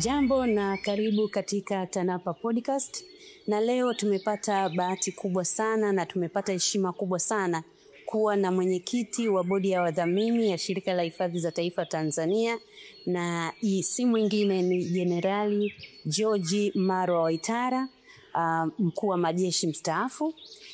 Jambo na karibu katika TANAPA Podcast. Na leo tumepata bahati kubwa sana na tumepata heshima kubwa sana kuwa na mwenyekiti wa bodi ya wadhamini ya Shirika la Hifadhi za Taifa Tanzania, na si mwingine ni Jenerali George Marwa Waitara, mkuu wa majeshi mstaafu.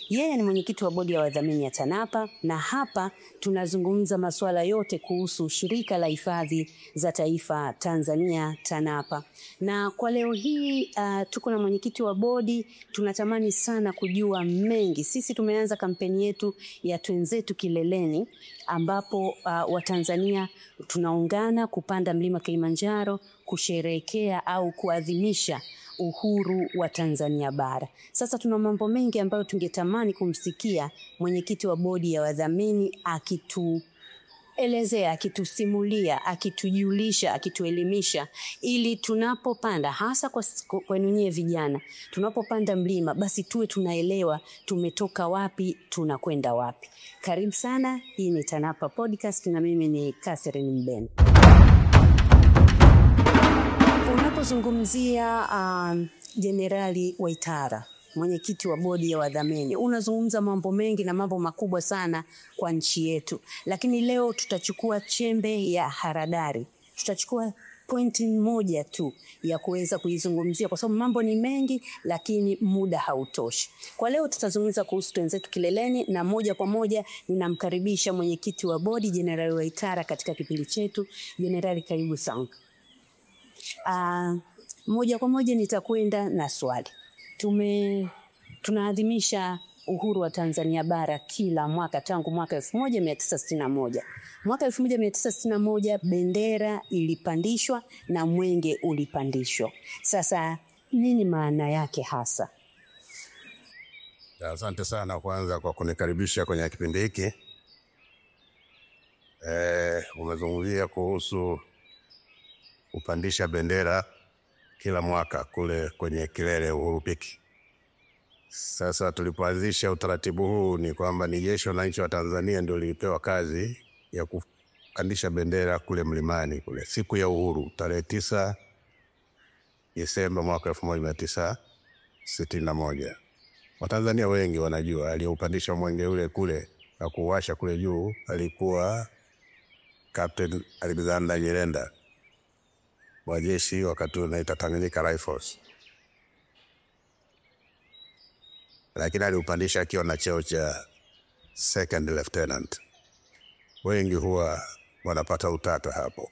Yeye ni mwenyekiti wa bodi ya wadhamini ya TANAPA, na hapa tunazungumza masuala yote kuhusu Shirika la Hifadhi za Taifa Tanzania TANAPA. Na kwa leo hii tuko na mwenyekiti wa bodi, tunatamani sana kujua mengi. Sisi tumeanza kampeni yetu ya Twenzetu Kileleni, ambapo Watanzania tunaungana kupanda mlima Kilimanjaro kusherehekea au kuadhimisha uhuru wa Tanzania bara. Sasa tuna mambo mengi ambayo tungetamani kumsikia mwenyekiti wa bodi ya wadhamini akituelezea, akitusimulia, akitujulisha, akituelimisha, ili tunapopanda, hasa kwa nyinyi vijana, tunapopanda mlima basi tuwe tunaelewa tumetoka wapi, tunakwenda wapi. Karibu sana, hii ni TANAPA Podcast na mimi ni Catherine Mbeni. Unapozungumzia Jenerali Waitara, mwenyekiti wa bodi ya wadhamini, unazungumza mambo mengi na mambo makubwa sana kwa nchi yetu. Lakini leo tutachukua chembe ya haradari. Tutachukua pointi moja tu ya kuweza kuizungumzia, kwa sababu mambo ni mengi lakini muda hautoshi. Kwa leo tutazungumza kuhusu Twenzetu Kileleni, na moja kwa moja ninamkaribisha mwenyekiti wa bodi Jenerali Waitara katika kipindi chetu. Jenerali, karibu sana. Moja kwa moja nitakwenda na swali. Tunaadhimisha uhuru wa Tanzania bara kila mwaka tangu mwaka 1961. Mwaka 1961 bendera ilipandishwa na mwenge ulipandishwa. Sasa nini maana yake hasa? Asante sana kwanza kwa kunikaribisha kwenye kipindi hiki. Umezungumzia kuhusu kupandisha bendera kila mwaka kule kwenye kilele Uhuru Peak. Sasa tulipoanzisha utaratibu huu ni kwamba ni Jeshi la Wananchi wa Tanzania ndio lilipewa kazi ya kupandisha bendera kule mlimani kule siku ya uhuru tarehe 9 Desemba mwaka 1961. Watanzania wengi wanajua aliyopandisha mwenge ule kule na kuwasha kule juu alikuwa Captain Alexander Nyerenda wa jeshi wakati unaita Tanganyika Rifles. Lakini aliupandisha akiwa na cheo cha second lieutenant. Wengi huwa wanapata utata hapo.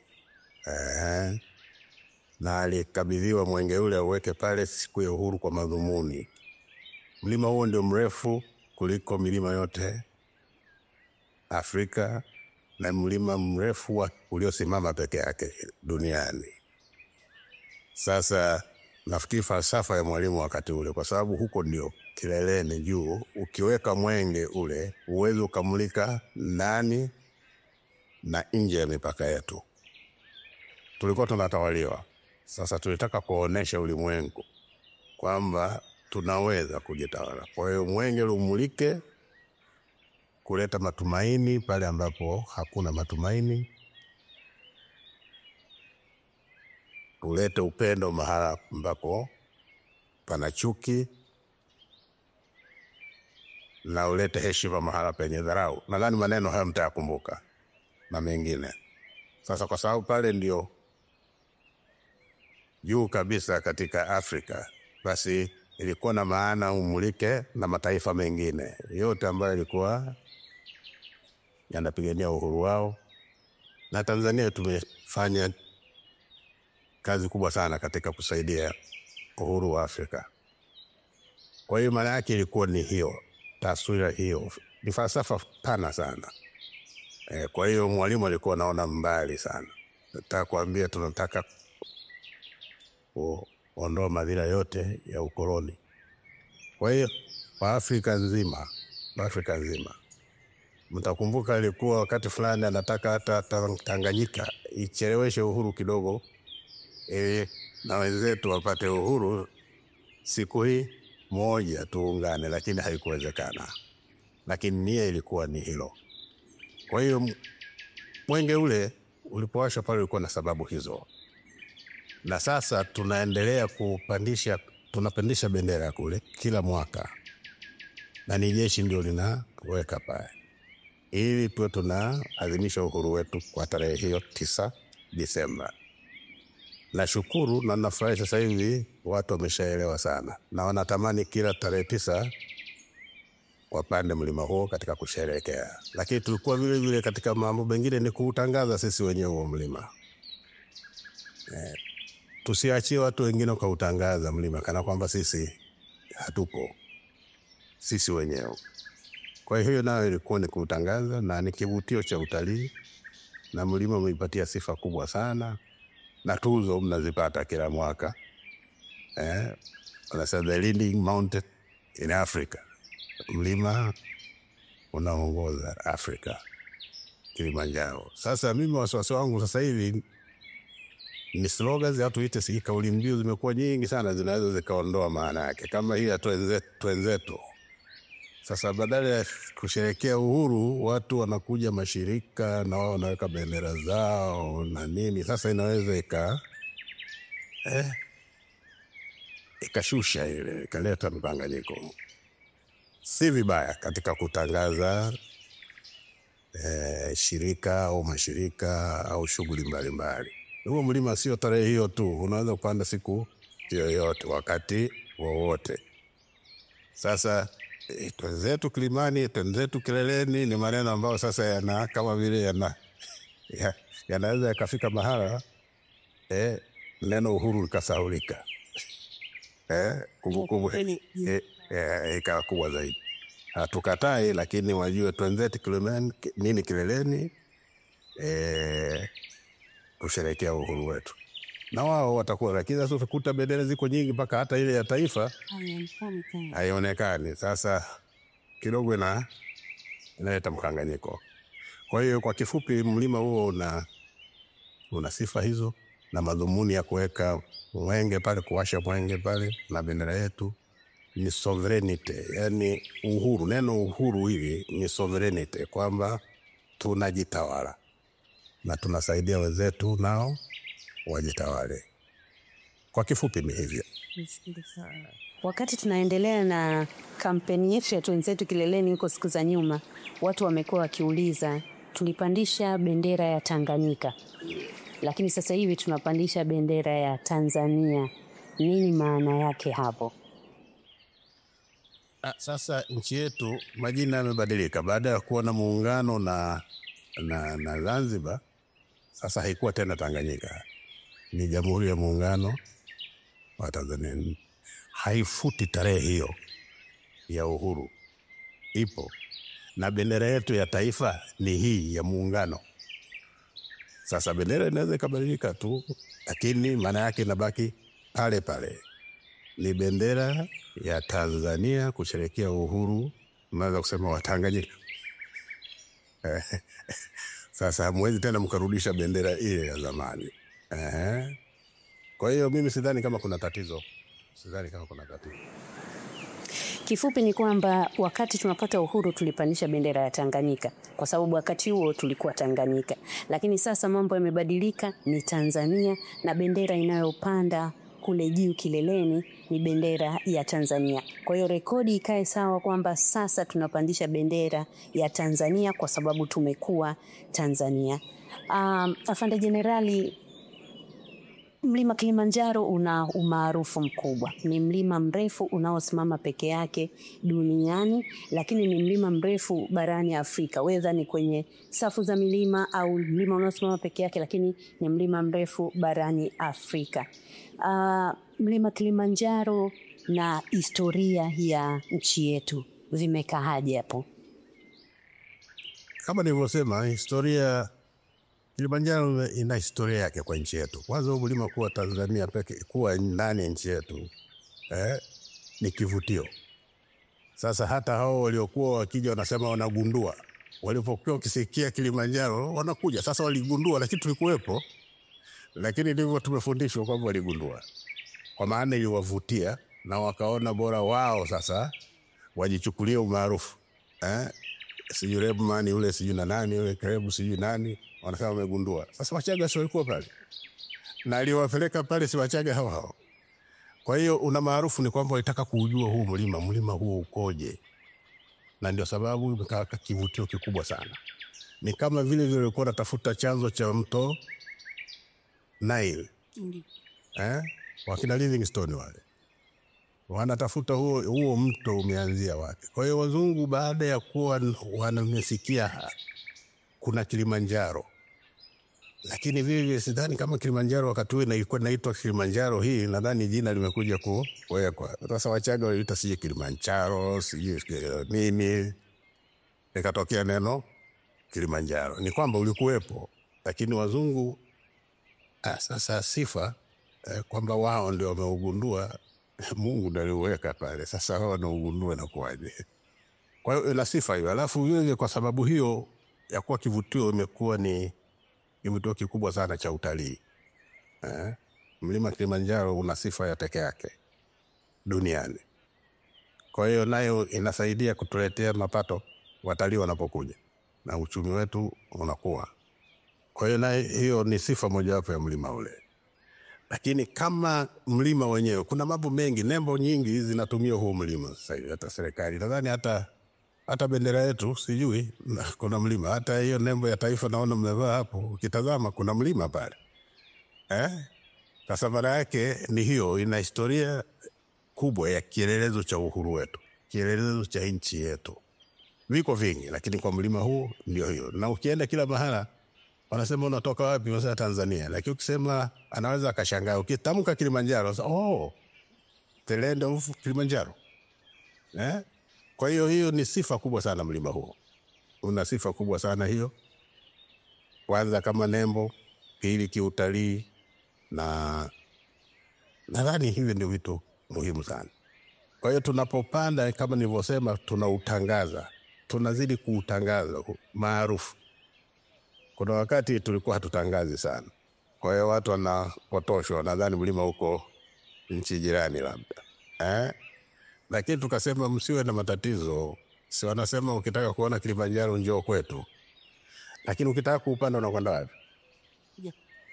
Na alikabidhiwa mwenge ule uweke pale siku ya uhuru kwa madhumuni. Mlima huo ndio mrefu kuliko milima yote Afrika, na mlima mrefu uliosimama peke yake duniani. Sasa nafikiri falsafa ya mwalimu wakati ule, kwa sababu huko ndio kileleni juu, ukiweka mwenge ule uweze ukamulika ndani na nje ya mipaka yetu. Tulikuwa tunatawaliwa. Sasa tulitaka kuonesha ulimwengu kwamba tunaweza kujitawala. Kwa hiyo mwenge umulike kuleta matumaini pale ambapo hakuna matumaini, ulete upendo mahala ambapo pana chuki, na ulete heshima mahala penye dharau. Nadhani maneno haya mtayakumbuka na mengine. Sasa kwa sababu pale ndio juu kabisa katika Afrika, basi ilikuwa na maana umulike na mataifa mengine yote ambayo ilikuwa yanapigania uhuru wao. Na Tanzania tumefanya kazi kubwa sana katika kusaidia uhuru wa Afrika. Kwa hiyo maana yake ilikuwa ni hiyo, taswira hiyo. Ni falsafa pana sana. Kwa hiyo mwalimu alikuwa anaona mbali sana. Nataka kuambia tunataka kuondoa madhila yote ya ukoloni. Kwa hiyo Afrika nzima, mtakumbuka ilikuwa wakati fulani anataka hata Tanganyika icheleweshe uhuru kidogo, na wenzetu wapate uhuru siku hii moja tuungane, lakini haikuwezekana. Lakini nia ilikuwa ni hilo. Kwa hiyo mwenge ule ulipowashwa pale ulikuwa na sababu hizo. na sasa tunaendelea tunapandisha bendera kule kila mwaka, na ni jeshi ndio linaweka pale ili tuwe tunaadhimisha uhuru wetu kwa tarehe hiyo 9 Disemba. Nashukuru na nafurahi sasa hivi watu wameshaelewa sana na wanatamani kila tarehe 9 wapande mlima huo katika kusherehekea. Lakini tulikuwa vile vile katika mambo mengine ni kuutangaza sisi wenyewe huo mlima. Tusiachie watu wengine kuutangaza mlima kana kwamba sisi hatupo, sisi wenyewe. Kwa hiyo nayo ilikuwa ni kuutangaza na ni kivutio cha utalii, na mlima umeipatia sifa kubwa sana na tuzo mnazipata kila mwaka. Wanasema the leading mountain in Africa, mlima unaongoza Afrika, Kilimanjaro. Sasa mimi wasiwasi wangu sasa hivi ni slogans ya tuite, si kauli mbiu zimekuwa nyingi sana, zinaweza zikaondoa maana yake. Kama hii ya twenzetu. Sasa badala ya kusherehekea uhuru, watu wanakuja mashirika na wao wanaweka bendera zao na nini. Sasa inaweza ikashusha ile, ikaleta mkanganyiko. Si vibaya katika kutangaza shirika au mashirika au shughuli mbalimbali. Huo mlima sio tarehe hiyo tu, unaweza kupanda siku yoyote, wakati wowote. Sasa twenzetu kilimani, twenzetu kileleni ni maneno ambayo sasa kama vile yanaweza yakafika mahala neno uhuru likasahulika. Kumbukumbu ikawa kubwa zaidi. Hatukatai, lakini wajue twenzetu kileleni kusherehekea uhuru wetu. Na wao watakuwa, lakini sasa utakuta bendera ziko nyingi mpaka hata ile ya taifa haionekani. Sasa kidogo inaleta mkanganyiko. Kwa hiyo kwa kifupi, mlima huo una sifa hizo na madhumuni ya kuweka mwenge pale, kuwasha mwenge pale na bendera yetu ni sovereignty, yani uhuru. Neno uhuru hili ni sovereignty, kwamba tunajitawala na tunasaidia wenzetu nao wajitawale. Kwa kifupi ni hivyo. Wakati tunaendelea na kampeni yetu ya twenzetu kileleni huko siku za nyuma, watu wamekuwa wakiuliza, tulipandisha bendera ya Tanganyika, lakini sasa hivi tunapandisha bendera ya Tanzania. Nini maana yake hapo? Sasa nchi yetu majina yamebadilika baada ya kuwa na muungano na Zanzibar. Sasa haikuwa tena Tanganyika, ni Jamhuri ya Muungano wa Tanzania. Haifuti tarehe hiyo ya uhuru, ipo, na bendera yetu ya taifa ni hii ya muungano. Sasa bendera inaweza ikabadilika tu, lakini maana yake inabaki pale pale. Ni bendera ya Tanzania kusherehekea uhuru, unaweza kusema wa Tanganyika. Sasa hamwezi tena mkarudisha bendera ile ya zamani. Kwa hiyo mimi sidhani kama kuna tatizo. Kifupi ni kwamba wakati tunapata uhuru tulipandisha bendera ya Tanganyika kwa sababu wakati huo tulikuwa Tanganyika. Lakini sasa mambo yamebadilika, ni Tanzania, na bendera inayopanda kule juu kileleni ni bendera ya Tanzania. Kwa hiyo rekodi ikae sawa kwamba sasa tunapandisha bendera ya Tanzania kwa sababu tumekuwa Tanzania. Afande Jenerali, mlima Kilimanjaro una umaarufu mkubwa. Ni mlima mrefu unaosimama peke yake duniani, lakini ni mlima mrefu barani Afrika. Whether ni kwenye safu za milima au mlima unaosimama peke yake, lakini ni mlima mrefu barani Afrika. Mlima Kilimanjaro na historia ya nchi yetu vimekaaje hapo? Kama nilivyosema, historia Kilimanjaro ina historia yake kwa nchi yetu. Kwanza mlima kuwa Tanzania pekee, kuwa ndani ya nchi yetu ni kivutio. Sasa hata hao waliokuwa wakija wanasema wanagundua, walipokuwa wakisikia Kilimanjaro wanakuja. Sasa waligundua, lakini tulikuwepo, lakini ndivyo tumefundishwa kwamba waligundua, kwa maana iliwavutia na wakaona bora wao sasa wajichukulie umaarufu. Sijui Rebman yule, sijui na nani yule, Karibu sijui nani, wanasema wamegundua. Sasa Wachaga sio walikuwa pale, na aliwapeleka pale si Wachaga hao hao. Kwa hiyo una maarufu ni kwamba walitaka kuujua huu mlima huo ukoje, na ndio sababu umekaa kivutio kikubwa sana. Ni kama vile vile ulikuwa unatafuta chanzo cha mto Nile. Wakina Livingstone wale wanatafuta huo mto umeanzia wapi. Kwa hiyo wazungu baada ya kuwa wanamesikia kuna Kilimanjaro, lakini vile sidhani kama Kilimanjaro wakati huo ilikuwa inaitwa Kilimanjaro hii, nadhani jina limekuja kuwekwa. Sasa Wachaga waliita sije Kilimanjaro, sije nini, ikatokea neno Kilimanjaro. Ni kwamba ulikuwepo, lakini wazungu sasa sifa kwamba wao ndio wameugundua, Mungu ndiye aliweka pale. Sasa wao wanaugundua na kuaje. Kwa hiyo ina sifa hiyo. Alafu vile kwa sababu hiyo ya kuwa kivutio imekuwa ni kivutio kikubwa sana cha utalii. Mlima Kilimanjaro una sifa ya pekee yake duniani. Kwa hiyo nayo inasaidia kutuletea mapato watalii wanapokuja, na uchumi wetu unakuwa. Kwa hiyo nayo hiyo ni sifa mojawapo ya mlima ule. Lakini kama mlima wenyewe kuna mambo mengi, nembo nyingi zinatumia huo mlima sasa hivi, hata serikali. Nadhani hata bendera yetu sijui kuna mlima. Hata hiyo nembo ya taifa naona mmevaa hapo, ukitazama kuna mlima pale. Sasa maana yake ni hiyo, ina historia kubwa ya kielelezo cha uhuru wetu, kielelezo cha nchi yetu. Viko vingi, lakini kwa mlima huu ndio hiyo. Na ukienda kila mahala wanasema unatoka wapi, unasema Tanzania. Lakini ukisema anaweza akashangaa ukitamka Kilimanjaro, Telende Kilimanjaro. Kwa hiyo ni sifa kubwa sana mlima huo. Una sifa kubwa sana hiyo. Kwanza kama nembo, pili kiutalii, na nadhani hivi ndio vitu muhimu sana. Kwa hiyo tunapopanda kama nilivyosema tunautangaza, tunazidi kuutangaza maarufu. Kuna wakati tulikuwa hatutangazi sana. Kwa hiyo watu wanapotoshwa, nadhani mlima huko nchi jirani labda. Lakini tukasema msiwe na matatizo. Si wanasema ukitaka kuona Kilimanjaro njoo kwetu. Lakini ukitaka kuupanda unakwenda wapi?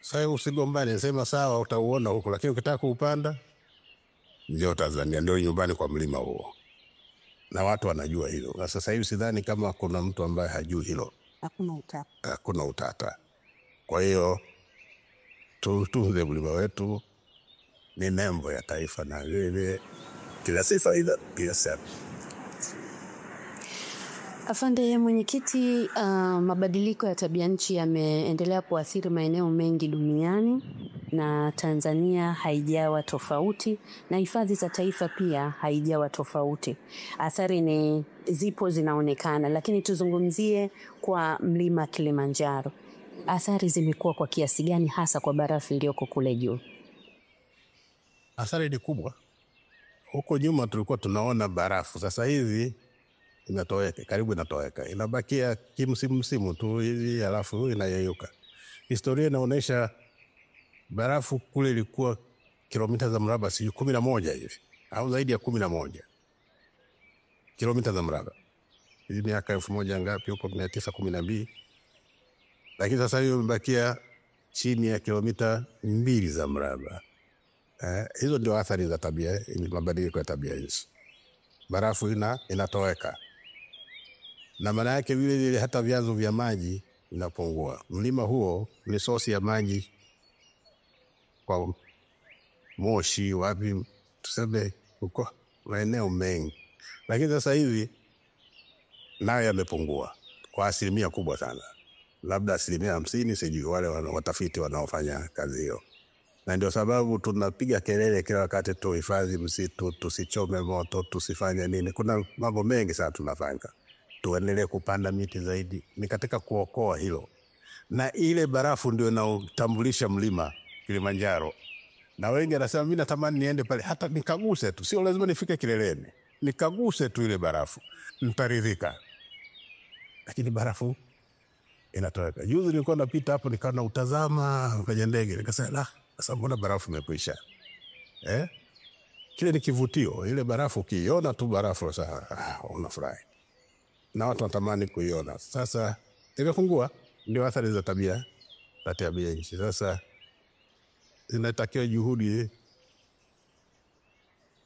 Sasa usigombane, sema sawa utauona huko, lakini ukitaka kuupanda njoo Tanzania, ndio nyumbani kwa mlima huo. Na watu wanajua hilo. Na sasa hivi sidhani kama kuna mtu ambaye hajui hilo. Hakuna utata. Kwa hiyo tutunze mlima wetu, ni nembo ya taifa, na vile kila sifa ila pia sana. Afande mwenyekiti, mabadiliko ya tabia nchi yameendelea kuathiri maeneo mengi duniani, na Tanzania haijawa tofauti, na hifadhi za taifa pia haijawa tofauti. Athari zipo zinaonekana, lakini tuzungumzie kwa mlima Kilimanjaro. Athari zimekuwa kwa kiasi gani hasa kwa barafu iliyoko kule juu? Athari ni kubwa. Huko nyuma tulikuwa tunaona barafu, sasa hivi inatoweka, karibu inatoweka. Inabakia kimsimu tu hivi, alafu inayeyuka. Historia inaonyesha barafu kule ilikuwa kilomita za mraba 11 hivi, au zaidi ya 11 kilomita za mraba. Hizi miaka 1000 ngapi huko, 912. Lakini sasa hivi imebakia chini ya kilomita 2 za mraba. Hizo ndio athari za tabia, mabadiliko ya tabia hizi. Barafu inatoweka. Na maana yake vile hata vyanzo vya maji vinapungua. Mlima huo ni sosi ya maji kwa Moshi, wapi, tuseme huko maeneo mengi. Lakini sasa hivi nayo yamepungua kwa asilimia kubwa sana. Labda 50%, sijui, wale watafiti wanaofanya kazi hiyo. Na ndio sababu tunapiga kelele kila wakati tuhifadhi msitu, tusichome moto, tusifanye nini. Kuna mambo mengi sana tunafanya. Tuendelee kupanda miti zaidi. Ni katika kuokoa hilo. Na ile barafu ndio inaotambulisha mlima Kilimanjaro. Na wengi wanasema mimi natamani niende pale hata nikaguse tu. Sio lazima nifike kileleni. Nikaguse tu ile barafu, nitaridhika. Lakini barafu inatoweka. Juzi nilikuwa napita hapo nikaona utazama kwenye ndege, nikasema sasa mbona barafu imekwisha? Kile ni kivutio, ile barafu ukiiona tu barafu sasa unafurahi. Na watu wanatamani kuiona. Sasa imepungua, ndio athari za tabia nchi. Sasa zinatakiwa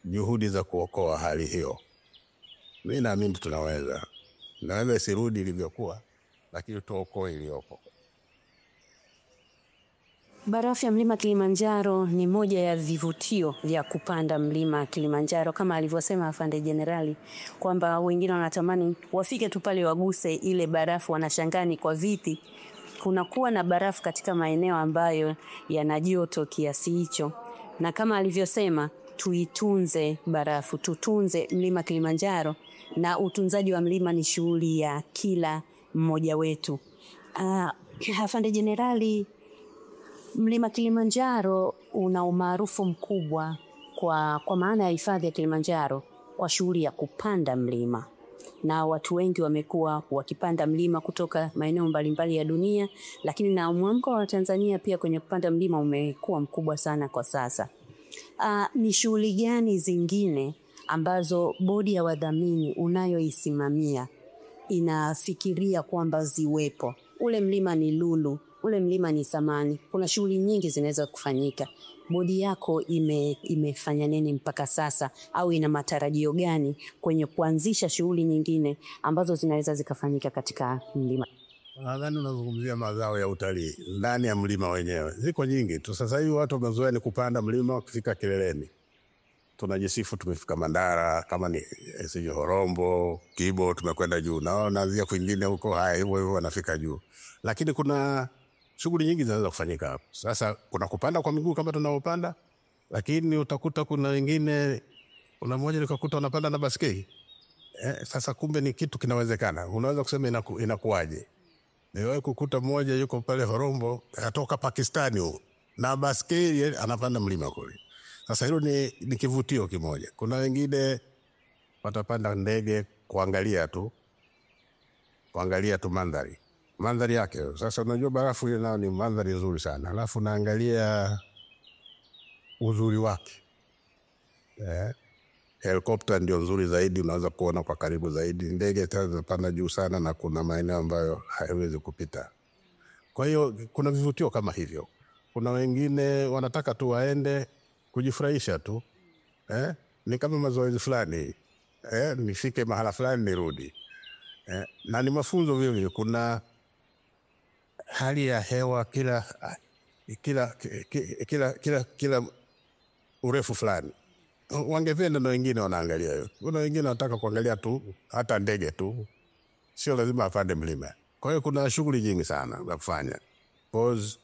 juhudi za kuokoa hali hiyo. Mimi naamini tunaweza isirudi ilivyokuwa, lakini tuokoe iliyopo. Barafu ya mlima Kilimanjaro ni moja ya vivutio vya kupanda mlima Kilimanjaro, kama alivyosema afande jenerali kwamba wengine wanatamani wafike tu pale waguse ile barafu, wanashangani kwa viti kunakuwa na barafu katika maeneo ambayo yana joto kiasi hicho. Na kama alivyosema, tuitunze barafu, tutunze mlima Kilimanjaro, na utunzaji wa mlima ni shughuli ya kila mmoja wetu. Afande jenerali, mlima Kilimanjaro una umaarufu mkubwa kwa maana ya hifadhi ya Kilimanjaro kwa shughuli ya kupanda mlima. Na watu wengi wamekuwa wakipanda mlima kutoka maeneo mbalimbali ya dunia, lakini na mwamko wa Tanzania pia kwenye kupanda mlima umekuwa mkubwa sana kwa sasa. Ni shughuli gani zingine ambazo bodi ya wadhamini unayoisimamia inafikiria kwamba ziwepo? Ule mlima ni lulu, ule mlima ni samani. Kuna shughuli nyingi zinaweza kufanyika. Bodi yako imefanya nini mpaka sasa, au ina matarajio gani kwenye kuanzisha shughuli nyingine ambazo zinaweza zikafanyika katika mlima? Nadhani unazungumzia mazao ya utalii ndani ya mlima wenyewe. Ziko nyingi tu. Sasa hivi watu wamezoea ni kupanda mlima kufika kileleni. Tunajisifu tumefika Mandara, kama ni Horombo, Kibo tumekwenda juu. Na zia kwingine huko haya hivyo wanafika juu. Lakini kuna shughuli nyingi zinaweza kufanyika hapo. Sasa kuna kupanda kwa miguu kama tunaopanda, lakini utakuta kuna wengine, kuna mmoja nikakuta wanapanda na baskeli. Sasa kumbe ni kitu kinawezekana. Unaweza kusema inakuaje? Niwahi kukuta mmoja yuko pale Horombo, atoka Pakistani na baskeli anapanda mlima kule. Sasa hilo ni kivutio kimoja. Kuna wengine watapanda ndege kuangalia tu mandhari yake. Sasa unajua barafu ile nao ni mandhari nzuri sana. Alafu naangalia uzuri wake. Helikopta ndio nzuri zaidi, unaweza kuona kwa karibu zaidi. Ndege zinapanda juu sana na kuna maeneo ambayo haiwezi kupita. Kwa hiyo kuna vivutio kama hivyo. Kuna wengine wanataka tu waende kujifurahisha tu. Ni kama mazoezi fulani. Nifike mahala fulani nirudi. Na ni mafunzo vile. Kuna hali ya hewa kila urefu fulani. Wangependa na wengine wanaangalia hiyo. Kuna wengine wanataka kuangalia tu hata ndege tu. Sio lazima apande mlima. Kwa hiyo kuna shughuli nyingi sana za kufanya. Pause.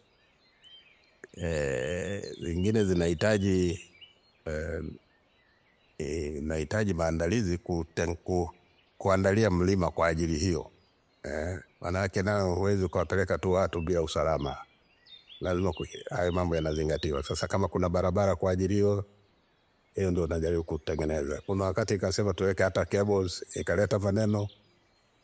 Zingine zinahitaji maandalizi kuandalia mlima kwa ajili hiyo. Manake nao huwezi kuwapeleka tu watu bila usalama. Lazima hayo mambo yanazingatiwa. Sasa kama kuna barabara kwa ajili hiyo ndio najaribu kutengeneza. Kuna wakati ikasema tuweke hata cables, ikaleta maneno,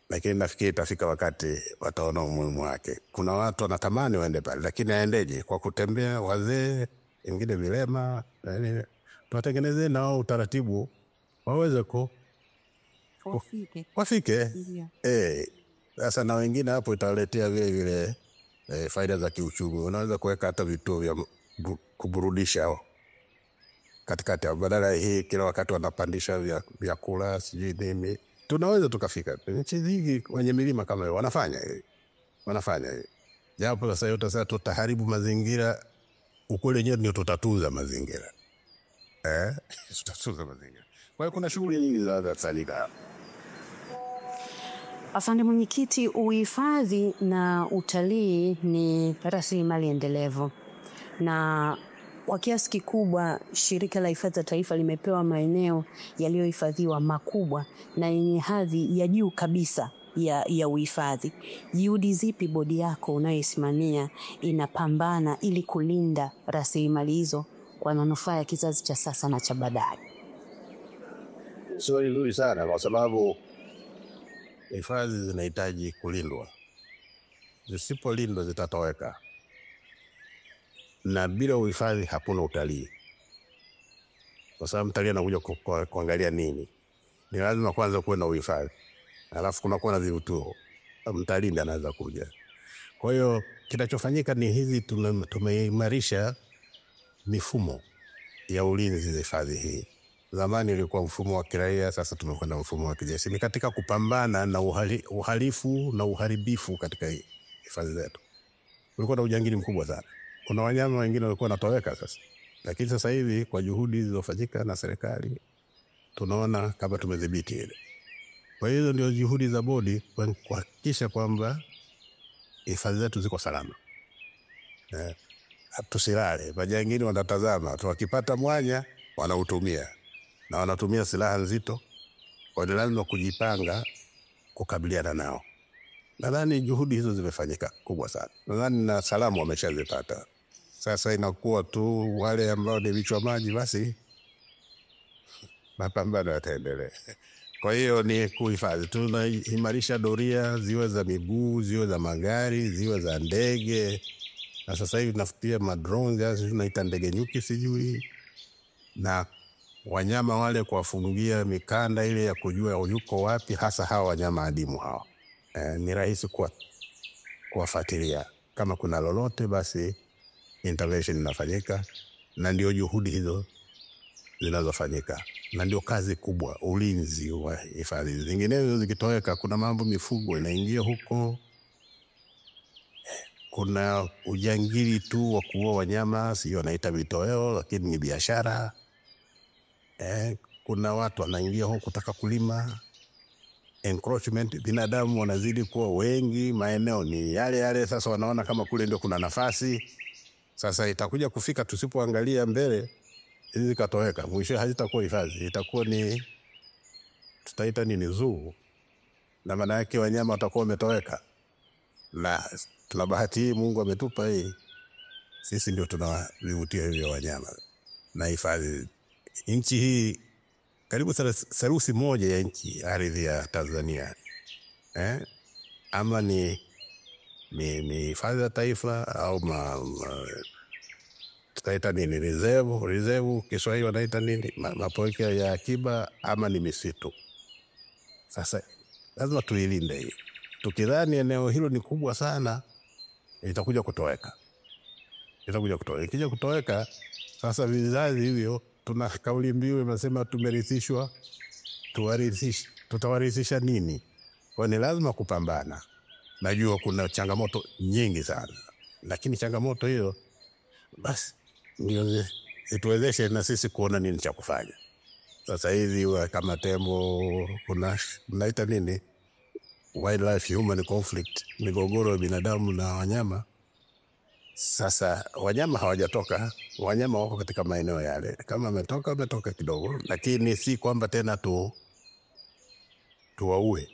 lakini nafikiri itafika wakati wataona umuhimu wake. Kuna watu wanatamani waende pale, lakini aendeje? Kwa kutembea, wazee, wengine vilema, tuwatengenezee nao utaratibu waweze wafike. Sasa na wengine hapo italetea vile faida za kiuchumi. Unaweza kuweka hata vituo vya kuburudisha katikati, badala hii kila wakati wanapandisha vyakula sijui nini. Tunaweza tukafika. Nchi nyingi kwenye milima kama hiyo wanafanya. Japo sasa yote sasa tutaharibu mazingira, ukule nyewe ndio tutatunza mazingira. Tutatunza mazingira. Kwa hiyo kuna shughuli nyingi za kufanyika. Afande mwenyekiti, uhifadhi na utalii ni rasilimali endelevu, na kwa kiasi kikubwa shirika la hifadhi za taifa limepewa maeneo yaliyohifadhiwa makubwa na yenye hadhi ya juu kabisa ya uhifadhi. Juhudi zipi bodi yako unayoisimamia inapambana ili kulinda rasilimali hizo kwa manufaa ya kizazi cha sasa na cha baadaye? Swali nzuri sana, kwa sababu hifadhi zinahitaji kulindwa. Zisipolindwa zitatoweka. Na bila uhifadhi hakuna utalii. Kwa sababu mtalii anakuja kuangalia nini? Ni lazima kwanza kuwe na uhifadhi. Alafu kunakuwa na vivutio. Mtalii ndiye anaweza kuja. Kwa hiyo kinachofanyika ni hizi tumeimarisha mifumo ya ulinzi za hifadhi hii. Zamani ilikuwa mfumo wa kiraia, sasa tumekwenda mfumo wa kijeshi. Ni katika kupambana na uhalifu na uharibifu katika hifadhi zetu. Kulikuwa na ujangili mkubwa sana. Kuna wanyama wengine walikuwa wanatoweka sasa. Lakini sasa hivi kwa juhudi zilizofanyika na serikali tunaona kama tumedhibiti ile. Kwa hiyo ndio juhudi za bodi kuhakikisha kwamba hifadhi zetu ziko salama. Tusilale, majangili wanatazama, wakipata mwanya wanautumia na wanatumia silaha nzito. Kwa hiyo lazima kujipanga kukabiliana nao. Nadhani juhudi hizo zimefanyika kubwa sana. Nadhani na salamu wameshazipata. Sasa inakuwa tu wale ambao ni vichwa maji, basi mapambano yataendelea. Kwa hiyo ni kuhifadhi. Tunaimarisha doria, ziwe za miguu, ziwe za magari, ziwe za ndege. Na sasa hivi tunafikia madrones, tunaita ndege nyuki sijui. Na wanyama wale kuwafungia mikanda ile ya kujua yuko wapi, hasa hawa wanyama adimu hawa. Ni rahisi kuwafuatilia. Kama kuna lolote basi intervention inafanyika, na ndio juhudi hizo zinazofanyika. Na ndio kazi kubwa, ulinzi wa hifadhi. Zinginezo zikitoweka, kuna mambo mifugo inaingia huko. Kuna ujangili tu wa kuua wanyama, sio naita vitoweo, lakini ni biashara. Kuna watu wanaingia huko kutaka kulima. Encroachment, binadamu wanazidi kuwa wengi, maeneo ni yale yale, sasa wanaona kama kule ndio kuna nafasi. Sasa itakuja kufika tusipoangalia mbele, hizi katoweka. Mwisho hazitakuwa hifadhi, itakuwa ni tutaita nini, zoo. Na maana yake wanyama watakuwa wametoweka. Na tuna bahati hii Mungu ametupa hii. Sisi ndio tunavivutia hivyo wanyama. Na hifadhi nchi hii karibu theluthi moja ya nchi ardhi ya Tanzania. Ama ni hifadhi ya taifa au tutaita nini, reserve Kiswahili wanaita nini, mapori ya akiba, ama ni misitu. Sasa lazima tuilinde hii. Tukidhani eneo hilo ni kubwa sana, itakuja kutoweka. Ikija kutoweka, sasa vizazi hivyo, tuna kauli mbiu inasema tumerithishwa, tutawarithisha nini? Kwa ni lazima kupambana. Najua kuna changamoto nyingi sana, lakini changamoto hiyo basi ndio ituwezeshe na sisi kuona nini cha kufanya. Sasa hivi kama tembo, kuna mnaita nini, wildlife human conflict, migogoro ya binadamu na wanyama. Sasa wanyama hawajatoka, wanyama wako katika maeneo yale. Kama wametoka kidogo, lakini si kwamba tena tuwaue.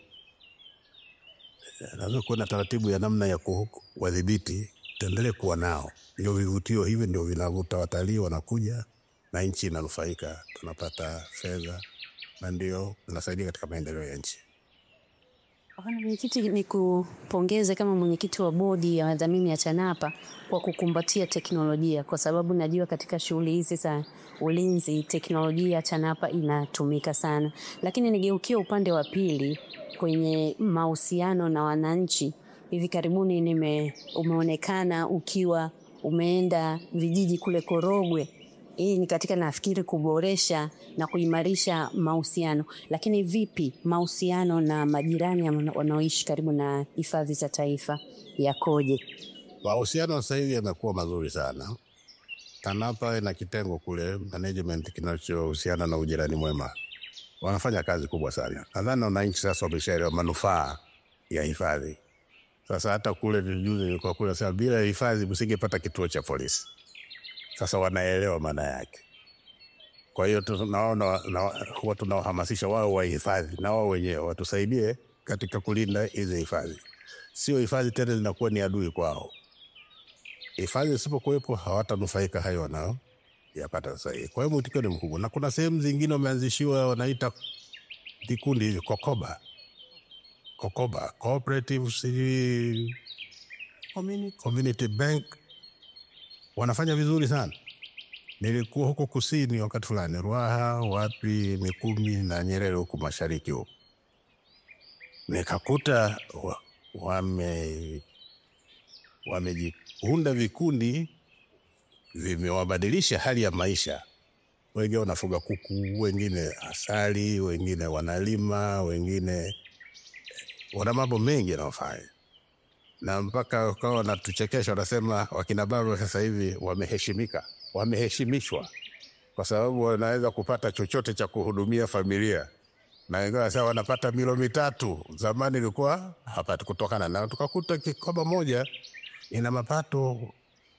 Lazima kuwa na taratibu ya namna ya kuwadhibiti, tuendelee kuwa nao. Ndio vivutio hivi ndio vinavuta watalii, wanakuja na nchi inanufaika, tunapata fedha, na ndio tunasaidia katika maendeleo ya nchi. Mwenyekiti, ni kupongeze kama mwenyekiti wa bodi ya wadhamini ya TANAPA kwa kukumbatia teknolojia, kwa sababu najua katika shughuli hizi za ulinzi teknolojia ya TANAPA inatumika sana. Lakini nigeukie upande wa pili kwenye mahusiano na wananchi. Hivi karibuni umeonekana ukiwa umeenda vijiji kule Korogwe. Hii ni katika nafikiri kuboresha na kuimarisha mahusiano. Lakini vipi mahusiano na majirani wanaoishi karibu na hifadhi za taifa yakoje? Mahusiano sasa hivi yamekuwa mazuri sana. TANAPA ina kitengo kule management kinachohusiana na ujirani mwema. Wanafanya kazi kubwa sana. Nadhani wananchi sasa wameshaelewa manufaa ya hifadhi. Sasa hata kule juzi nilikuwa kule, sasa bila hifadhi msingepata kituo cha polisi. Sasa wanaelewa maana yake. Kwa hiyo tunaona huwa tunawahamasisha wao wahifadhi na wao wenyewe watusaidie katika kulinda hizo hifadhi. Sio hifadhi tena zinakuwa ni adui kwao. Hifadhi isipokuwepo hawatanufaika hayo wanao yapata sasa hivi. Kwa hiyo mwitikio ni mkubwa. Na kuna sehemu zingine wameanzishiwa wanaita vikundi hivi, Kokoba, cooperative community bank. Wanafanya vizuri sana. Nilikuwa huko kusini wakati fulani, Ruaha, wapi, Mikumi na Nyerere huko mashariki huko. Nikakuta wamejiunda vikundi vimewabadilisha hali ya maisha. Wengine wanafuga kuku, wengine asali, wengine wanalima, wengine wana mambo mengi yanayofanya. Na mpaka kwa wanatuchekesha, wanasema wakina baba sasa hivi wameheshimishwa kwa sababu wanaweza kupata chochote cha kuhudumia familia. Na wengine sasa wanapata milo 3. Zamani ilikuwa hapati, kutokana na tukakuta kikoba moja ina mapato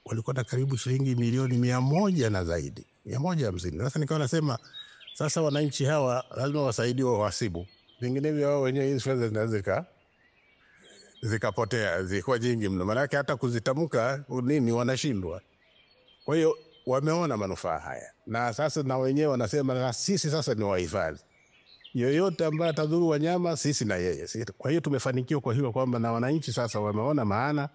walikuwa na karibu shilingi milioni 100 na zaidi, 150. Sasa nikawa nasema sasa wananchi hawa lazima wasaidiwe wahasibu, vinginevyo wao wenyewe hizo fedha zinaweza zikapotea, zikuwa nyingi mno, maana hata kuzitamka nini wanashindwa. Kwa hiyo wameona manufaa haya, na sasa na wenyewe wanasema na sisi sasa ni wahifadhi, yoyote ambaye atadhuru wanyama sisi na yeye. Kwa hiyo tumefanikiwa kwa hilo, kwamba na wananchi sasa wameona maana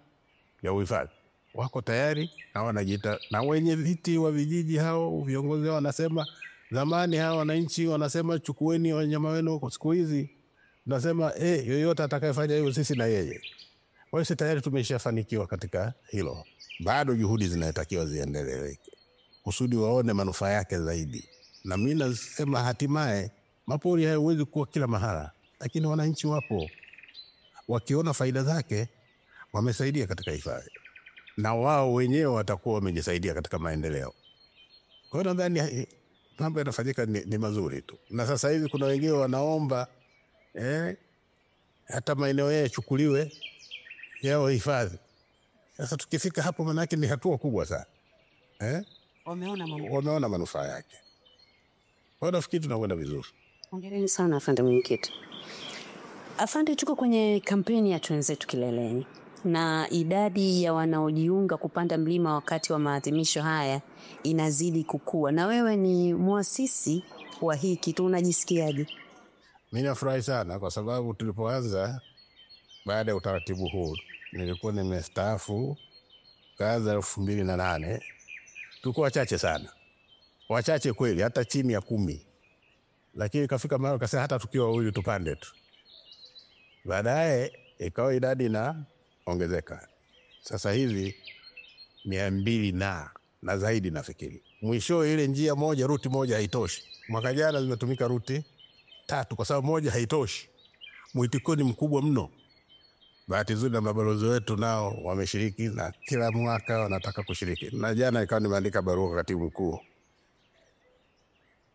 ya uhifadhi, wako tayari na wanajiita. Na wenye viti wa vijiji hao, viongozi hao wanasema, zamani hao wananchi wanasema chukueni wanyama wenu, kwa siku hizi nasema yoyote atakayefanya hiyo sisi na yeye. Kwa hiyo tayari tumeshafanikiwa katika hilo. Bado juhudi zinatakiwa ziendelee kusudi waone manufaa yake zaidi. Na mimi nasema hatimaye mapori hayawezi kuwa kila mahala, lakini wananchi wapo, wakiona faida zake wamesaidia katika hifadhi, na wao wenyewe watakuwa wamejisaidia katika maendeleo. Kwa hiyo nadhani mambo yanafanyika ni mazuri tu. Na sasa hivi kuna wengine wanaomba hata maeneo yao yachukuliwe yao hifadhi. Sasa tukifika hapo, maana yake ni hatua kubwa sana. Wameona manufaa yake. Kwa hiyo nafikiri tunakwenda vizuri. Hongereni sana afande mwenyekiti. Afande, tuko kwenye kampeni ya Twenzetu Kileleni, na idadi ya wanaojiunga kupanda mlima wakati wa maadhimisho haya inazidi kukua. Na wewe ni muasisi wa hii kitu, unajisikiaje? Mimi nafurahi sana kwa sababu tulipoanza baada ya utaratibu huu, nilikuwa nimestaafu kazi 2008. Tulikuwa wachache sana, wachache kweli, hata chini ya 10. Lakini kafika mahali kasema hata tukiwa wawili tupande tu. Baadaye ikawa idadi na ongezeka. Sasa hivi 200 na zaidi nafikiri. Mwisho ile njia moja, ruti moja haitoshi. Mwaka jana zimetumika ruti 3 kwa sababu moja haitoshi. Mwitikio ni mkubwa mno. Bahati nzuri na mabalozi wetu nao wameshiriki, na kila mwaka wanataka kushiriki. Na jana ikawa nimeandika barua kwa katibu mkuu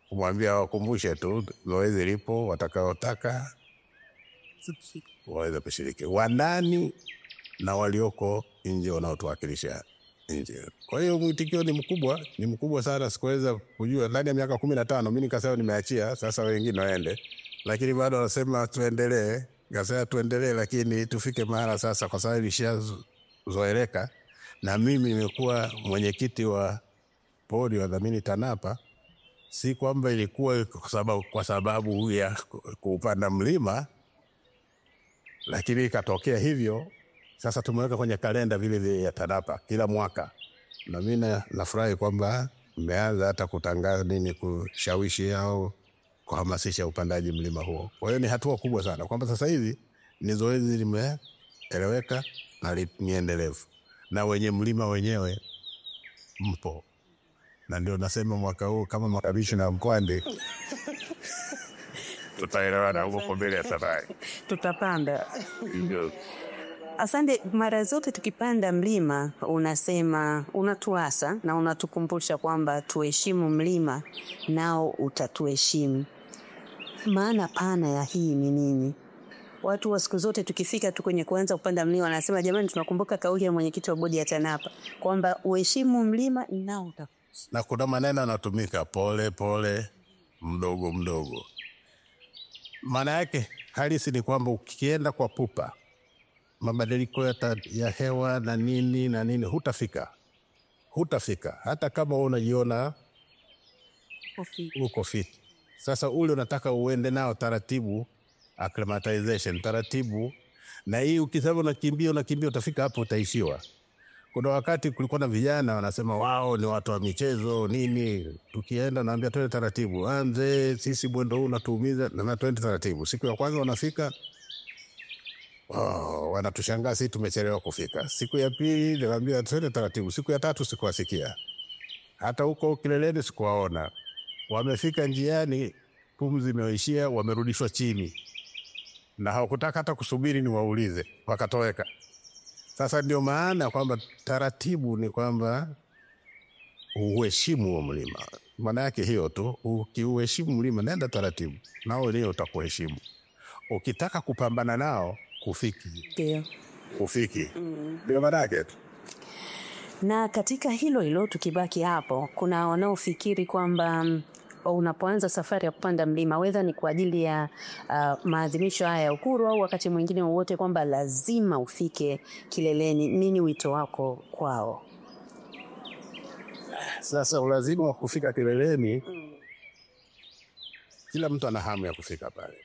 kumwambia wakumbushe tu zoezi lipo, watakaotaka waweze kushiriki, wandani na walioko nje wanaotuwakilisha nje. Kwa hiyo mwitikio ni mkubwa sana. Sikuweza kujua ndani ya miaka 15 mimi nikasema nimeachia, sasa wengine waende, lakini bado wanasema tuendelee. Gasea tuendelee, lakini tufike mahali sasa, kwa sababu ilishazoeleka. Na mimi nimekuwa mwenyekiti wa bodi wa dhamini TANAPA, si kwamba ilikuwa kwa sababu ya kupanda mlima, lakini ikatokea hivyo. Sasa tumeweka kwenye kalenda vile ya TANAPA kila mwaka, na mimi nafurahi kwamba mmeanza hata kutangaza kushawishi au kuhamasisha upandaji mlima huo. Kwa hiyo ni hatua kubwa sana kwamba sasa hivi ni zoezi limeeleweka na ni endelevu, na wenye mlima wenyewe mpo. Na ndio nasema mwaka huu kama makabishi na Mkwande tutaelewana huko mbele ya safari. Tutapanda. Asante. Mara zote tukipanda mlima unasema, unatuasa na unatukumbusha kwamba tuheshimu mlima nao utatuheshimu. Maana pana ya hii ni nini? Watu wa siku zote tukifika tu kwenye kuanza kupanda mlima wanasema, jamani, tunakumbuka kauli ya mwenyekiti wa bodi ya TANAPA kwamba uheshimu mlima nao utatuheshimu. Na kuna maneno yanatumika, pole pole, mdogo mdogo. Maana yake halisi ni kwamba ukienda kwa pupa, mabadiliko ya hewa na nini hutafika hata kama unajiona uko fit. Sasa ule unataka uende nao taratibu, acclimatization taratibu. Na hii ukisema unakimbia utafika hapo utaishiwa. Kuna wakati kulikuwa na vijana wanasema wao ni watu wa michezo nini, tukienda naambia twende taratibu. Anze sisi mwendo huu unatuumiza, na twende taratibu. Siku ya kwanza wanafika, wanatushangaa sisi tumechelewa kufika. Siku ya pili naambia twende taratibu. Siku ya 3 sikuwasikia. Hata huko kileleni sikuwaona. Wamefika njiani, pumzi imeishia, wamerudishwa chini. Na hawakutaka hata kusubiri ni waulize, wakatoweka. Sasa ndio maana kwamba taratibu ni kwamba uheshimu wa mlima. Maana yake hiyo tu, ukiuheshimu mlima nenda taratibu, nao leo utakuheshimu. Ukitaka kupambana nao kufiki. Ndio. Kufiki. Ndio maana yake tu. Na katika hilo tukibaki hapo, kuna wanaofikiri kwamba unapoanza safari ya kupanda mlima, whether ni kwa ajili ya maadhimisho haya ya uhuru au wakati mwingine wowote, kwamba lazima ufike kileleni. Nini wito wako kwao? Sasa ulazima wa kufika kileleni, kila mtu ana hamu ya kufika pale.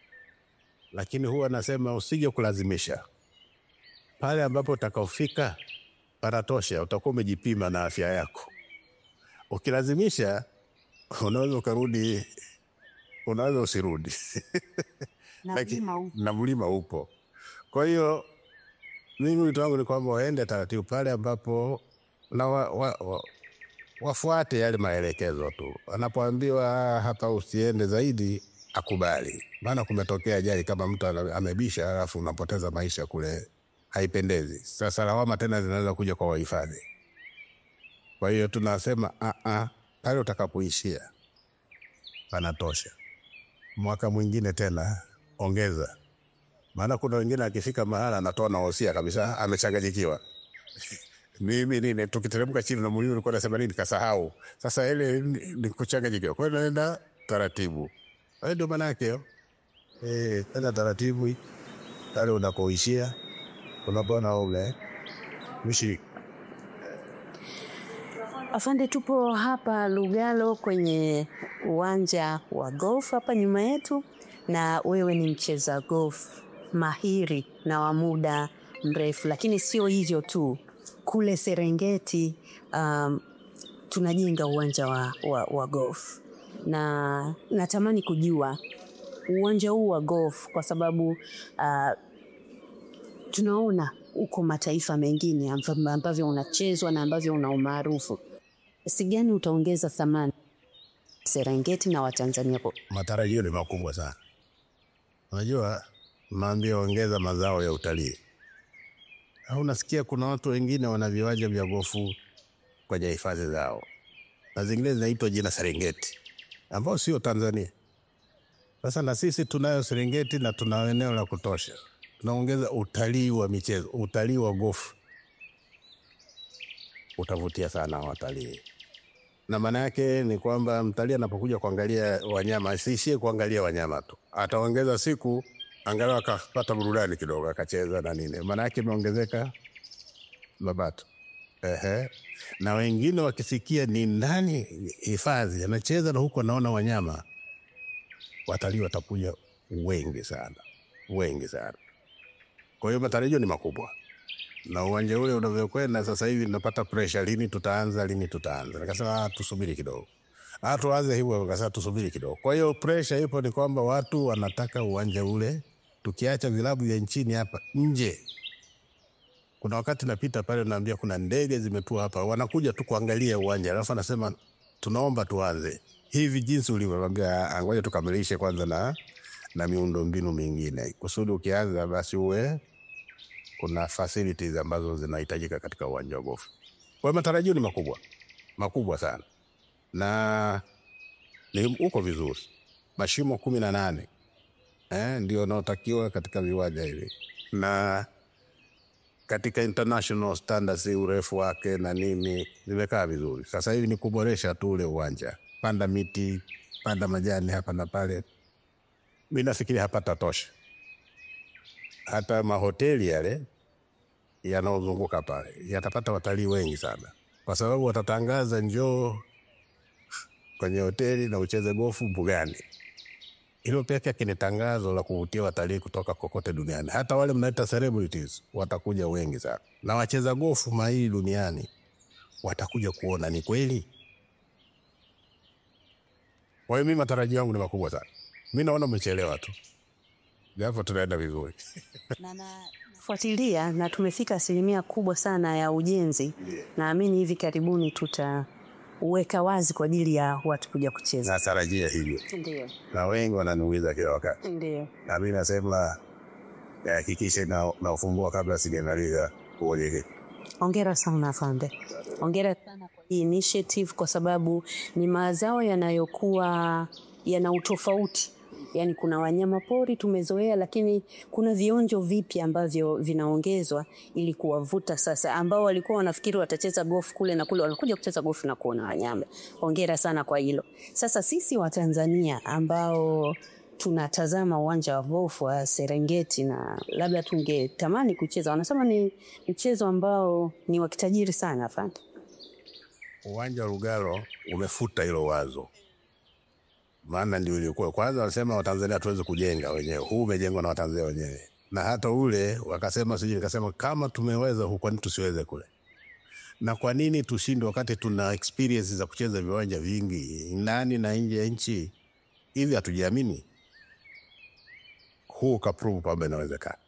Lakini huwa nasema usije kulazimisha. Pale ambapo utakaofika paratosha, utakuwa umejipima na afya yako. Ukilazimisha unaweza ukarudi, unaweza usirudi. Na mlima upo. Kwa hiyo mimi wito wangu ni kwamba waende taratibu pale ambapo na wafuate yale maelekezo tu. Anapoambiwa hapa usiende zaidi, akubali. Maana kumetokea ajali kama mtu amebisha alafu unapoteza maisha kule, haipendezi. Sasa lawama tena zinaweza kuja kwa wahifadhi. Kwa hiyo tunasema pale utakapoishia panatosha. Mwaka mwingine tena ongeza. Maana kuna wengine akifika mahala anatoa na wosia kabisa, amechanganyikiwa. Mimi tukiteremka chini na mlima nilikuwa nasema nini kasahau. Sasa ile ni kuchanganyikiwa. Kwa hiyo naenda taratibu. Hayo ndio maana yake. Nenda taratibu pale unapoishia. Unapoona ule mshiriki. Afande, tupo hapa Lugalo kwenye uwanja wa golf hapa nyuma yetu, na wewe ni mcheza golf mahiri na wa muda mrefu. Lakini sio hivyo tu, kule Serengeti tunajenga uwanja wa golf, na natamani kujua uwanja huu wa golf kwa sababu tunaona uko mataifa mengine ambavyo unachezwa na ambavyo una umaarufu. Si gani utaongeza thamani Serengeti na Watanzania? Matarajio ni makubwa sana. Unajua maambia ongeza mazao ya utalii. Au unasikia kuna watu wengine wana viwanja vya gofu kwenye hifadhi zao. Na zingine zinaitwa jina Serengeti, ambao sio Tanzania. Sasa na sisi tunayo Serengeti na tuna eneo la kutosha. Tunaongeza utalii wa michezo, utalii wa gofu. Utavutia sana watalii. Na maana yake ni kwamba mtalii anapokuja kuangalia wanyama, asiishie kuangalia wanyama tu. Ataongeza siku angalau akapata burudani kidogo, akacheza na nini. Maana yake imeongezeka mapato. Na wengine wakisikia ni nani hifadhi anacheza na huko naona wanyama, watalii watakuja wengi sana. Wengi sana. Kwa hiyo matarajio ni makubwa. Na uwanja ule unavyokwenda sasa hivi tunapata pressure, lini tutaanza. Nikasema tusubiri kidogo. Tuanze hivyo, nikasema tusubiri kidogo. Kwa hiyo pressure ipo, ni kwamba watu wanataka uwanja ule. Tukiacha vilabu vya nchini hapa nje. Kuna wakati napita pale naambia kuna ndege zimetua hapa, wanakuja tu kuangalia uwanja. Alafu anasema tunaomba tuanze hivi jinsi ulivyoambia, ngoja tukamilishe kwanza na miundombinu mingine. Kusudi ukianza basi uwe kuna facilities ambazo zinahitajika katika uwanja wa gofu. Kwa hiyo matarajio ni makubwa. Makubwa sana. Na ni uko vizuri. Mashimo 18 ndio yanayotakiwa katika viwanja hivi. Na katika international standards urefu wake na nini vimekaa vizuri. Sasa hivi ni kuboresha tu ule uwanja. Panda miti, panda majani hapa na pale. Mimi nafikiri hapa tatosha. Hata mahoteli yale yanaozunguka pale yatapata watalii wengi sana, kwa sababu watatangaza njoo kwenye hoteli na ucheze gofu mbugani. Hilo pekee ni tangazo la kuvutia watalii kutoka kokote duniani. Hata wale mnaita celebrities watakuja wengi sana, na wacheza gofu mahiri duniani watakuja kuona ni kweli. Kwa hiyo mimi matarajio yangu ni makubwa sana. Mimi naona umechelewa tu. Japo tunaenda vizuri. Fuatilia na tumefika 1% kubwa sana ya ujenzi. Naamini hivi karibuni uweka wazi kwa ajili ya watu kuja kucheza. Natarajia hivyo. Ndio. Na wengi wananiuliza kila wakati. Ndio. Na mimi nasema hakikisha na ufungua kabla sijamaliza kuoje. Hongera sana afande. Hongera sana kwa hii initiative kwa sababu ni mazao yanayokuwa yana utofauti. Yaani kuna wanyama pori tumezoea, lakini kuna vionjo vipya ambavyo vinaongezwa ili kuwavuta sasa ambao walikuwa wanafikiri watacheza golf kule na kule, walikuja kucheza golf na kuona wanyama. Hongera sana kwa hilo. Sasa sisi wa Tanzania ambao tunatazama uwanja wa golf wa Serengeti na labda tungetamani kucheza, wanasema ni mchezo ambao ni wa kitajiri sana afande. Uwanja wa Lugalo umefuta hilo wazo. Maana ndio ilikuwa kwanza wanasema Watanzania tuweze kujenga wenyewe. Huu umejengwa na Watanzania wenyewe. Na hata ule wakasema sije nikasema kama tumeweza huko ni tusiweze kule. Na kwa nini tushinde wakati tuna experience za kucheza viwanja vingi ndani na nje ya nchi? Hivi hatujiamini. Huu kaprove kwamba inawezekana.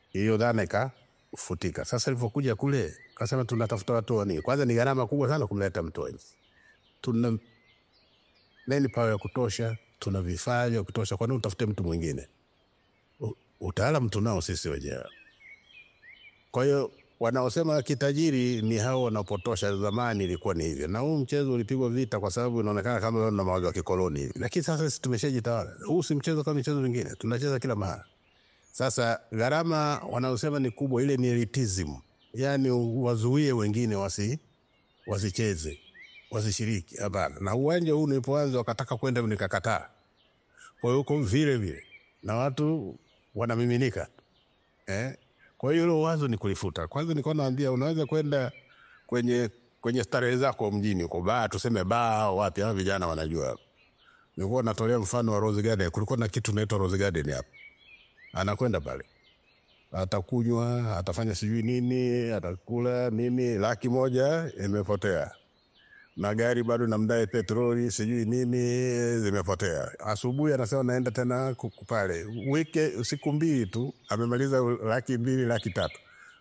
Hiyo dhana ikafutika. Sasa ilipokuja kule kasema tunatafuta watu wani. Kwanza ni gharama kubwa sana kumleta mtu wengi. Tuna power ya kutosha, tuna vifaa vya kutosha, kwa nini utafute mtu mwingine? Utaalamu tunao sisi wenyewe. Kwa hiyo wanaosema kitajiri ni hao wanapotosha. Zamani ilikuwa ni hivyo. Na huu mchezo ulipigwa vita kwa sababu unaonekana kama na mawazo ya kikoloni hivi. Lakini sasa sisi tumeshajitawala. Huu si mchezo kama michezo mingine. Tunacheza kila mahali. Sasa gharama wanaosema ni kubwa, ile ni elitism. Yaani wazuie wengine wasicheze, wasishiriki. Hapana. Na uwanja huu nilipoanza wakataka kwenda nikakataa. Kwa hiyo uko vile vile na watu wanamiminika. Kwa hiyo hilo wazo ni kulifuta. Kwanza nilikuwa naambia unaweza kwenda kwenye starehe zako mjini uko baa, tuseme baa wapi, hao vijana wanajua. Nilikuwa natolea mfano wa Rose Garden. Kulikuwa na kitu inaitwa Rose Garden hapa. Anakwenda pale. Atakunywa, atafanya sijui nini, atakula nini, 100,000 imepotea. Na gari bado namdai petroli sijui nini zimepotea. Asubuhi anasema naenda tena pale. Siku 2 tu amemaliza 200,000 300,000.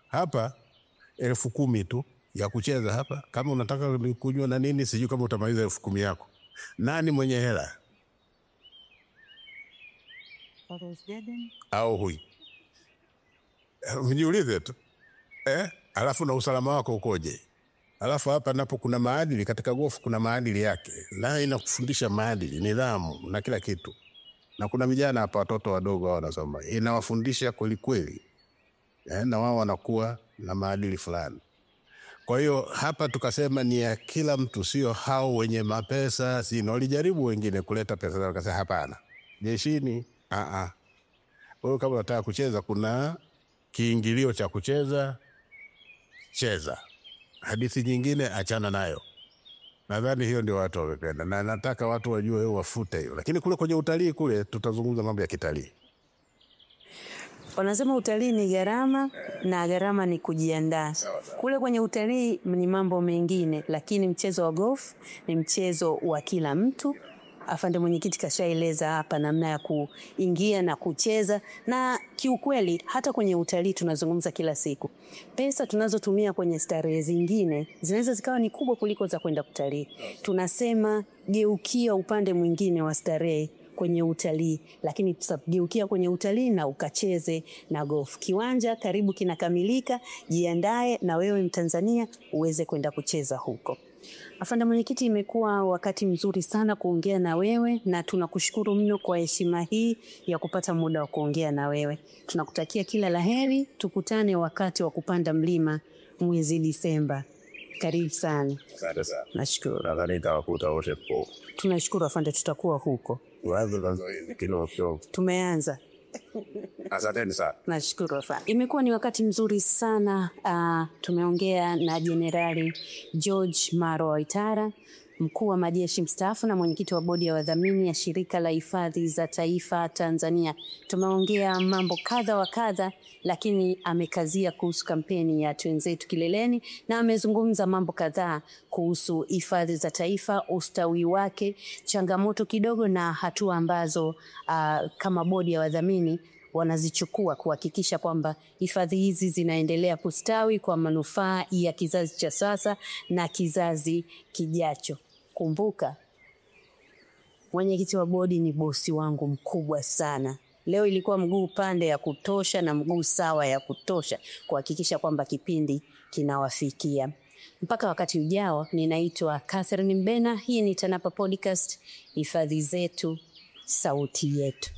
Hapa 10,000 tu ya kucheza hapa. Kama unataka kunywa na nini sijui kama utamaliza 10,000 yako. Nani mwenye hela? Au hui? Mjiulize tu. Alafu na usalama wako ukoje? Alafu hapa napo kuna maadili, katika golf kuna maadili yake. Na inakufundisha maadili, nidhamu na kila kitu. Na kuna vijana hapa watoto wadogo wao wanasoma. Inawafundisha kweli kweli. Na wao wanakuwa na maadili fulani. Kwa hiyo hapa tukasema ni ya kila mtu, sio hao wenye mapesa, sio walijaribu wengine kuleta pesa zao wakasema hapana. Jeshini Kwa hiyo kama unataka kucheza kuna kiingilio cha kucheza, cheza. Hadithi nyingine achana nayo. Nadhani hiyo ndio watu wamependa. Na nataka watu wajue wafute hiyo. Lakini kule kwenye utalii kule tutazungumza mambo ya kitalii. Wanasema utalii ni gharama na gharama ni kujiandaa. Kule kwenye utalii ni mambo mengine, lakini mchezo wa golf ni mchezo wa kila mtu. Afande mwenyekiti kashaeleza hapa namna ya kuingia na kucheza, na kiukweli hata kwenye utalii tunazungumza kila siku. Pesa tunazotumia kwenye starehe zingine zinaweza zikawa ni kubwa kuliko za kwenda kutalii. Tunasema geukia upande mwingine wa starehe kwenye utalii, lakini tutageukia kwenye utalii na ukacheze na golf. Kiwanja karibu kinakamilika, jiandae na wewe Mtanzania uweze kwenda kucheza huko. Afande mwenyekiti, imekuwa wakati mzuri sana kuongea na wewe na tunakushukuru mno kwa heshima hii ya kupata muda wa kuongea na wewe. Tunakutakia kila laheri, tukutane wakati wa kupanda mlima mwezi Disemba. Karibu sana. Asante sana. Nashukuru. Nadhani nitawakuta wote huko. Tunashukuru afande, tutakuwa huko. Tumeanza. Asante sana. Nashukuru afande. Imekuwa ni wakati mzuri sana. Tumeongea na Jenerali George Maro Waitara, mkuu wa majeshi mstaafu na mwenyekiti wa bodi ya wadhamini ya Shirika la Hifadhi za Taifa Tanzania. Tumeongea mambo kadha wa kadha, lakini amekazia kuhusu kampeni ya Twenzetu Kileleni na amezungumza mambo kadhaa kuhusu hifadhi za taifa, ustawi wake, changamoto kidogo na hatua ambazo kama bodi ya wadhamini wanazichukua kuhakikisha kwamba hifadhi hizi zinaendelea kustawi kwa manufaa ya kizazi cha sasa na kizazi kijacho. kumbuka mwenyekiti wa bodi ni bosi wangu mkubwa sana. Leo ilikuwa mguu upande ya kutosha na mguu sawa ya kutosha kuhakikisha kwamba kipindi kinawafikia. Mpaka wakati ujao, ninaitwa Catherine Mbena. Hii ni TANAPA Podcast, hifadhi zetu, sauti yetu.